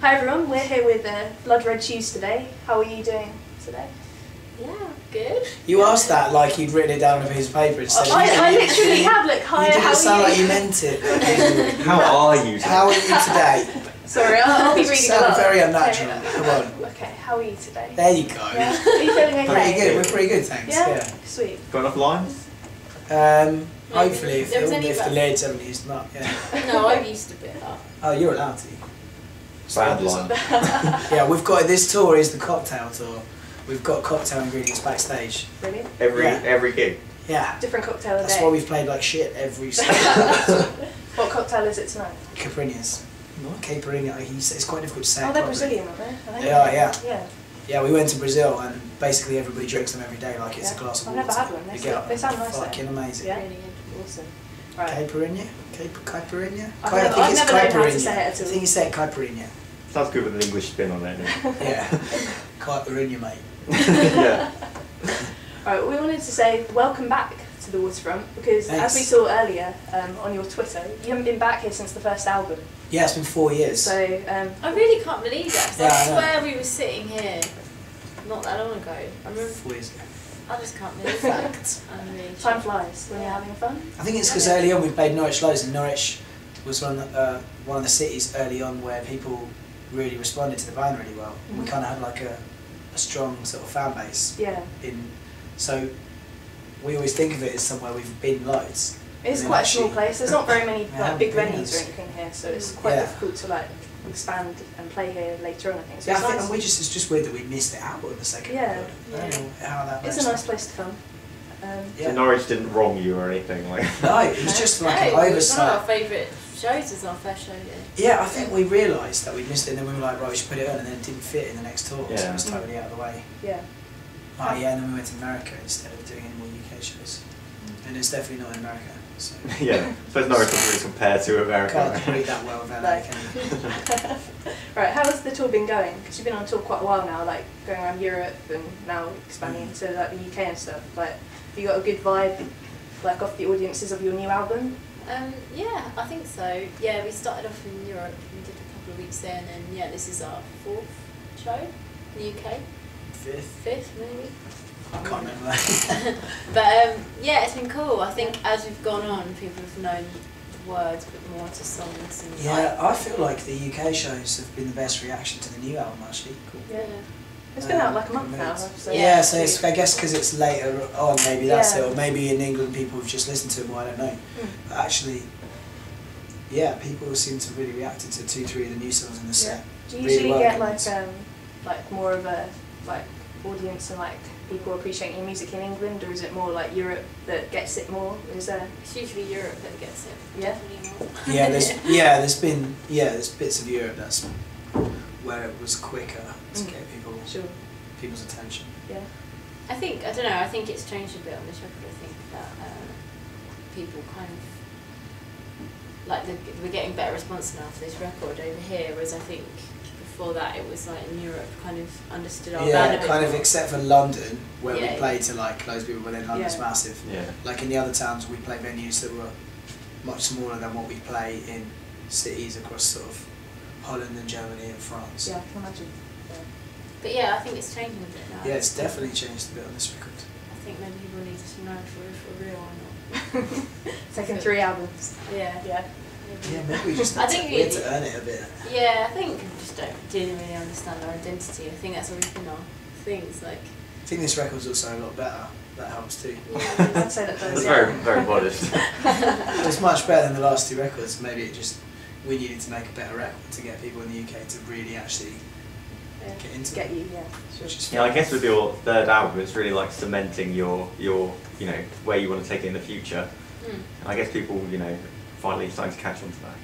Hi everyone, we're here with Blood Red Shoes today. How are you doing today? Yeah, good. You asked that like you'd written it down on a piece of paper instead of... I literally have, look, hi, you how didn't are sound you? like you meant it. How are you today? How are you today? Sorry, I'll be reading a lot. Very unnatural. Come on. Okay, how are you today? There you go. Yeah. Are you feeling okay? Pretty good, we're pretty good, thanks. Yeah? Sweet. Got enough lines? Hopefully, if the lids haven't used them up, yeah. No, I've used a bit up. Oh, you're allowed to. Bad line. Yeah, we've got, this tour is the cocktail tour. We've got cocktail ingredients backstage. Brilliant. Every gig? Yeah. Different cocktail a day. That's why we've played like shit every single What cocktail is it tonight? Caipirinhas. Not Caipirinha, it's quite difficult to say. Oh, they're Brazilian, aren't they? They are, yeah. Yeah. Yeah, we went to Brazil and basically everybody drinks them every day like it's a glass of water. I've never had one. They sound nice. Fucking amazing. Yeah. Really good. Awesome. Right. Caipirinha? Caipirinha? I've never known how to say it at all. I think you say Caipirinha. Sounds good with an English spin on it. Yeah. Caipirinha, mate. Yeah. Right, we wanted to say welcome back to the Waterfront because as we saw earlier on your Twitter, you haven't been back here since the first album. Yeah, it's been 4 years. So I really can't believe that. Yeah, I swear we were sitting here not that long ago. I remember. 4 years ago. I just can't believe that. I'm really time flies when you're having fun. I think it's because early on we played Norwich loads, and Norwich was one of the cities early on where people really responded to the band really well. We kind of had like a strong sort of fan base. Yeah. So we always think of it as somewhere we've been loads. It's quite a small place. There's not very many like big venues or anything here, so it's quite difficult to like expand and play here later on. I think. So yeah, I think it's just weird that we missed it out on the second record. I don't know how that. It's a nice place to come. So Norwich didn't wrong you or anything like. No, it was just like an oversight. It was one of our favourite shows. As our first show. Yeah, I think we realised that we missed it, and then we were like, right, we should put it on, and then it didn't fit in the next tour, so it was totally out of the way. Yeah. Oh yeah, and then we went to America instead of doing any more UK shows, and it's definitely not in America. So. Yeah, I suppose Norwich doesn't really compare to America. Can't compete that well with LA, can you? Right, how has the tour been going? Because you've been on tour quite a while now, like going around Europe and now expanding into like the UK and stuff. Like, have you got a good vibe, like off the audiences of your new album? Yeah, I think so. Yeah, we started off in Europe. We did a couple of weeks there, and then yeah, this is our 4th show in the UK. 5th maybe. I can't remember that. But yeah, it's been cool. I think as we've gone on, people have known the words a bit more to songs. And yeah, I feel like the UK shows have been the best reaction to the new album actually. Cool. Yeah. It's been out like a month now. So yeah, so it's, I guess because it's later on, maybe that's it, or maybe in England people have just listened to it more, I don't know. But actually, yeah, people seem to really react to 2-3 of the new songs in the set. Do you usually get like more of a like audience and like people appreciating your music in England, or is it more like Europe that gets it more? Is there? It's usually Europe that gets it. Yeah. Definitely more. Yeah, there's bits of Europe that's where it was quicker to get people's attention. Yeah. I don't know, I think it's changed a bit on this record. I think that people kind of like we're getting better response now for this record over here, whereas I think before that it was like in Europe kind of understood our band a bit kind of more. Except for London where we played to like loads of people, but then London's massive. Yeah. Like in the other towns we play venues that were much smaller than what we play in cities across sort of Holland and Germany and France. Yeah, I can imagine. But yeah, I think it's changing a bit now. Yeah, it's definitely changed a bit on this record. I think maybe people need to know if we're real or not. Taken 3 albums. Yeah. Yeah. Yeah, maybe we just need to earn it a bit. Yeah, I think people just don't really understand our identity. I think that's always been our things. Like. I think this record's also a lot better. That helps too. Yeah, I'd say that does. That's very, very modest. It's much better than the last 2 records. Maybe we needed to make a better record to get people in the UK to really actually get into it. You, yeah. Sure. Yeah, I guess with your 3rd album, it's really like cementing your where you want to take it in the future. And I guess people finally starting to catch on to that.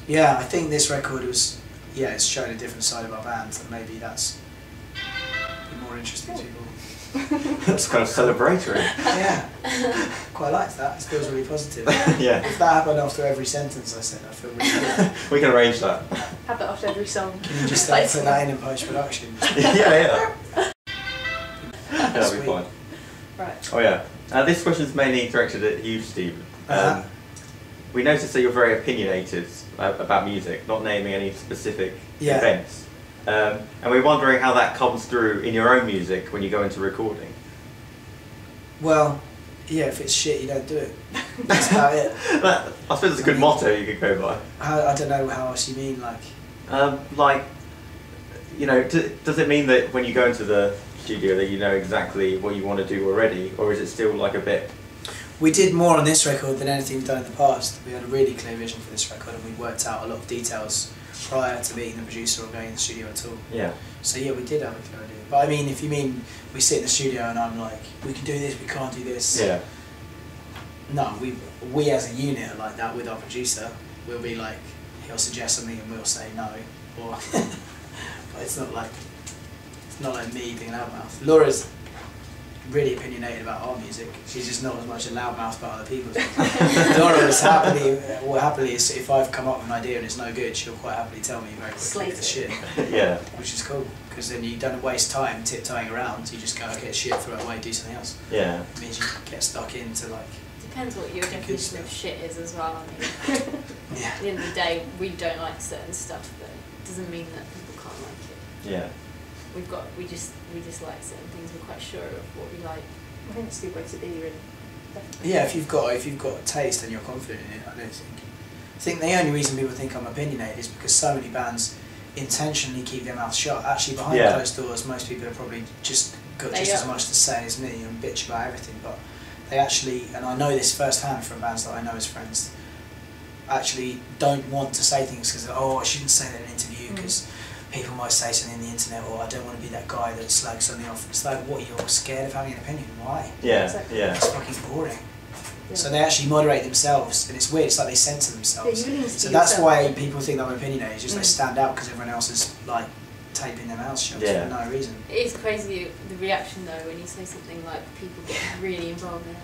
Yeah, I think this record was it's showing a different side of our band, and maybe that's more interesting to people. It's kind of celebratory. Yeah, quite like that. It feels really positive. Yeah. If that happened after every sentence I said, I feel really good. We can arrange that. Have that after every song. Can you just put that in post-production? Yeah. That'll be fine. Right. Oh yeah. This question is mainly directed at you, Steve. we noticed that you're very opinionated about music, not naming any specific events. And we're wondering how that comes through in your own music when you go into recording. Well, yeah, if it's shit, you don't do it. That's about it. I suppose it's a good motto you could go by. I don't know how else you mean, like, you know, does it mean that when you go into the studio that you know exactly what you want to do already, or is it still like a bit? We did more on this record than anything we've done in the past. We had a really clear vision for this record, and we worked out a lot of details prior to meeting the producer or going in the studio at all. Yeah. So yeah, we did have a clear idea. But I mean, if you mean we sit in the studio and I'm like, we can do this, we can't do this. Yeah. No, we as a unit are like that with our producer. We'll be like, he'll suggest something and we'll say no, or but it's not like me being a loudmouth. Laura's really opinionated about our music. She's just not as much a loudmouth about other people's. Laura is happily, if I've come up with an idea and it's no good, she'll quite happily tell me very quickly it's shit. Yeah. Which is cool, because then you don't waste time tiptoeing around. You just go, okay, shit, throw it away, do something else. Yeah. It means you get stuck into like. Depends what your definition of shit is as well. I mean, yeah. at the end of the day, we don't like certain stuff, but it doesn't mean that people can't like it. Yeah. We just like certain things. We're quite sure of what we like. I think it's a good way to be, really. Definitely. Yeah, if you've got a taste and you're confident in it, I think the only reason people think I'm opinionated is because so many bands intentionally keep their mouth shut. Actually, behind closed doors, most people have probably just got just as much to say as me and bitch about everything. But they actually, and I know this firsthand from bands that I know as friends, actually don't want to say things because I shouldn't say that in an interview because people might say something on the internet, or I don't want to be that guy that slags something off. It's like, what, you're scared of having an opinion? Why? Yeah, exactly. yeah. It's fucking boring. Yeah. So they actually moderate themselves, and it's weird. It's like they censor themselves. Yeah, so that's why people think I'm opinionated. It's just they stand out because everyone else is like taping their mouths shut for no reason. It is crazy the reaction though when you say something like people get really involved in it.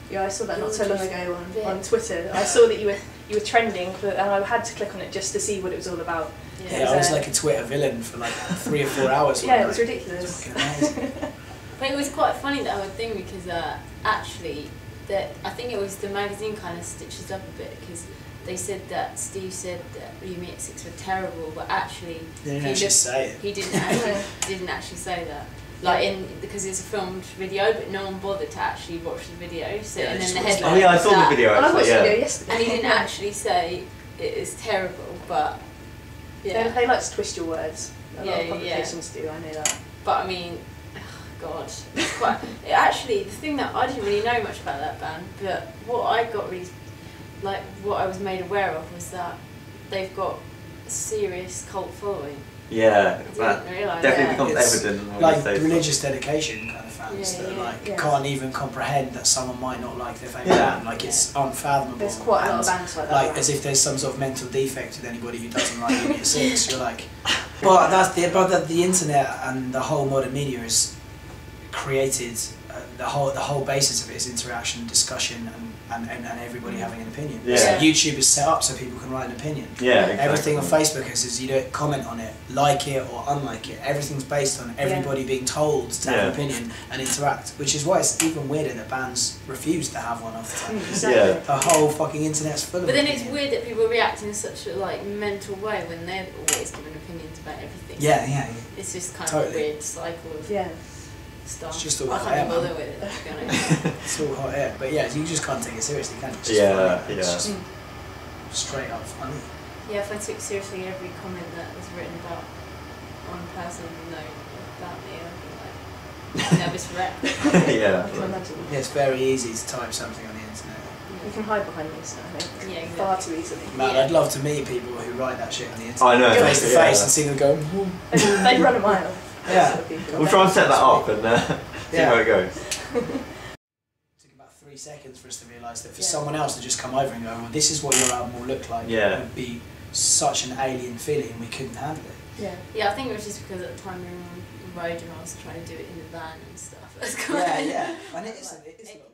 Yeah, I saw that not so long ago on Twitter. I saw that you were trending, and I had to click on it just to see what it was all about. Yeah, I was like a Twitter villain for like 3 or 4 hours. Yeah, it was ridiculous. It was fucking amazing. But it was quite funny, that whole thing, because actually, I think it was the magazine kind of stitches up a bit, because they said that Steve said that Me at Six were terrible, but actually he didn't actually say it. He didn't actually say that. Because it's a filmed video, but no one bothered to actually watch the video. So and then the headline. Oh yeah, I saw the video actually. I watched the video yesterday. And he didn't actually say it is terrible, but they like to twist your words. A lot of publications do. I know that. But I mean, God, it's quite. Actually, the thing that I didn't really know much about that band, but what I got really, what I was made aware of was that they've got a serious cult following. Yeah, that definitely becomes evident when like you say religious dedication kind of fans that can't even comprehend that someone might not like their favourite band. Like it's unfathomable. There's quite a lot of bands like that. Like as if there's some sort of mental defect with anybody who doesn't like Me at Six. You're like, but the internet and the whole modern media has created the whole basis of it is interaction, discussion, and everybody having an opinion. Yeah. So YouTube is set up so people can write an opinion. Yeah, exactly. Everything on Facebook is you don't comment on it, like it or unlike it. Everything's based on everybody being told to have an opinion and interact, which is why it's even weirder that bands refuse to have one half the time. Yeah. The whole fucking internet's full of But then opinion. it's weird that people react in such a mental way when they're always giving opinions about everything. Yeah. It's just kind of a weird cycle of stuff. It's just all I hot can't air, be bothered man. with it, to be honest. It's all hot air. But yeah, you just can't take it seriously, can you? It's just funny. It's just straight up funny. Yeah, if I took seriously every comment that was written about one person, about me, I'd be like nervous wreck. Yeah. I can imagine. Yeah, it's very easy to type something on the internet. You can hide behind this, I think. Yeah, exactly. Far too easily. Man, I'd love to meet people who write that shit on the internet. I know. Face to face and see them go. They'd run a mile. Yeah. We'll try and set that up and see how it goes. It took about 3 seconds for us to realise that for someone else to just come over and go, well, this is what your album will look like. Yeah. It would be such an alien feeling, we couldn't handle it. Yeah, I think it was just because at the time we were on the road and I was trying to do it in the van and stuff. Yeah, and it is a lot.